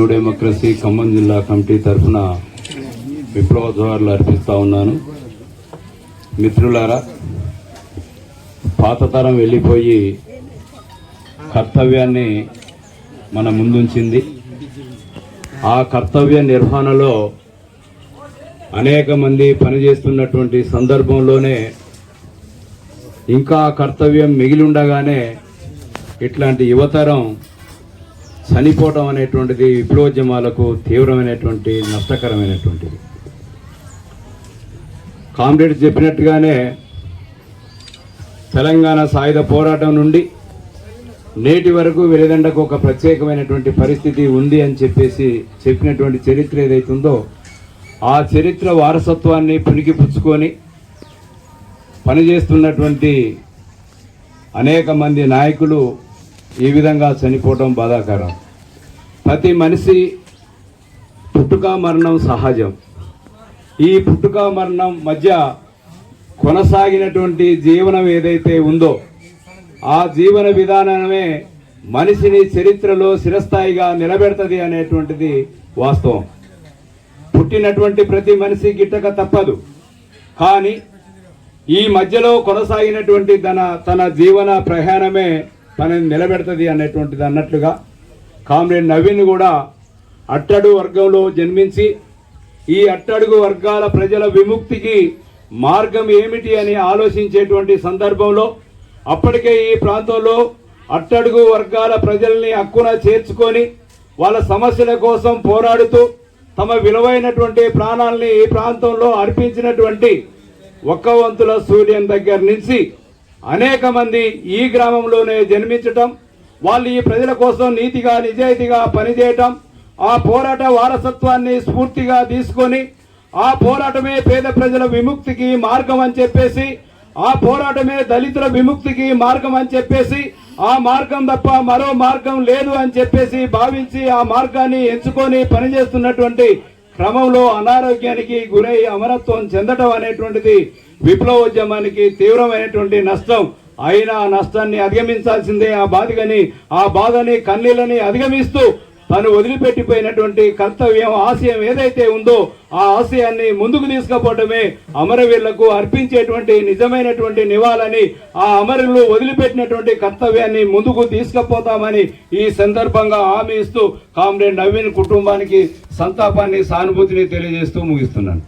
New democracy Khammam జిల్లా committee తరఫున విప్లవ జోహార్లు అర్పిస్తా ఉన్నాను. మిత్రులారా, పాత తరం వెళ్ళిపోయి కర్తవ్యాన్ని మన ముందుంచింది. ఆ కర్తవ్య నిర్వహణలో అనేక మంది పనిచేస్తున్నటువంటి సందర్భంలోనే ఇంకా కర్తవ్యం మిగిలి ఉండగానే ఇట్లాంటి యువతరం చనిపోవడం అనేటువంటిది విప్లవోద్యమాలకు తీవ్రమైనటువంటి నష్టకరమైనటువంటిది. కామ్రేడ్ చెప్పినట్టుగానే తెలంగాణ సాయుధ పోరాటం నుండి నేటి వరకు వెలిదండకు ఒక ప్రత్యేకమైనటువంటి పరిస్థితి ఉంది అని చెప్పినటువంటి చరిత్ర ఏదైతుందో ఆ చరిత్ర వారసత్వాన్ని పుణికిపుచ్చుకొని పనిచేస్తున్నటువంటి అనేక మంది నాయకులు ఈ విధంగా చనిపోవడం బాధాకరం. ప్రతి మనిషి పుట్టుక మరణం సహజం. ఈ పుట్టుక మరణం మధ్య కొనసాగినటువంటి జీవనం ఏదైతే ఉందో ఆ జీవన విధానమే మనిషిని చరిత్రలో చిరస్థాయిగా నిలబెడుతుంది అనేటువంటిది వాస్తవం. పుట్టినటువంటి ప్రతి మనిషి గిట్టక తప్పదు. కానీ ఈ మధ్యలో కొనసాగినటువంటి తన జీవన ప్రయాణమే తనని నిలబెడుతుంది అనేటువంటిది అన్నట్లుగా కామ్రేడ్ నవీన్ కూడా అట్టడుగు వర్గంలో జన్మించి ఈ అట్టడుగు వర్గాల ప్రజల విముక్తికి మార్గం ఏమిటి అని ఆలోచించేటువంటి సందర్భంలో అప్పటికే ఈ ప్రాంతంలో అట్టడుగు వర్గాల ప్రజల్ని హక్కున చేర్చుకొని వాళ్ళ సమస్యల కోసం పోరాడుతూ తమ విలువైనటువంటి ప్రాణాలని ఈ ప్రాంతంలో అర్పించినటువంటి ఒక్కవంతుల సూర్యం దగ్గర నుంచి అనేక మంది ఈ గ్రామంలోనే జన్మించటం, వాళ్ళు ఈ ప్రజల కోసం నీతిగా నిజాయితీగా పనిచేయటం, ఆ పోరాట వారసత్వాన్ని స్ఫూర్తిగా తీసుకొని ఆ పోరాటమే పేద ప్రజల విముక్తికి మార్గం అని చెప్పేసి, ఆ పోరాటమే దళితుల విముక్తికి మార్గం అని చెప్పేసి, ఆ మార్గం తప్ప మరో మార్గం లేదు అని చెప్పేసి భావించి ఆ మార్గాన్ని ఎంచుకొని పనిచేస్తున్నటువంటి క్రమంలో అనారోగ్యానికి గురై అమరత్వం చెందడం అనేటువంటిది విప్లవోద్యమానికి తీవ్రమైనటువంటి నష్టం. అయినా ఆ నష్టాన్ని అధిగమించాల్సిందే. ఆ బాధని కన్నీళ్ళని అధిగమిస్తూ తను వదిలిపెట్టిపోయినటువంటి కర్తవ్యం ఆశయం ఏదైతే ఉందో ఆ ఆశయాన్ని ముందుకు తీసుకుపోవడమే అమరవీరులకు అర్పించేటువంటి నిజమైనటువంటి నివాళని. ఆ అమరులు వదిలిపెట్టినటువంటి కర్తవ్యాన్ని ముందుకు తీసుకుపోతామని ఈ సందర్భంగా హామీ ఇస్తూ కామ్రేడ్ నవీన్ కుటుంబానికి సంతాపాన్ని సానుభూతిని తెలియజేస్తూ ముగిస్తున్నాను.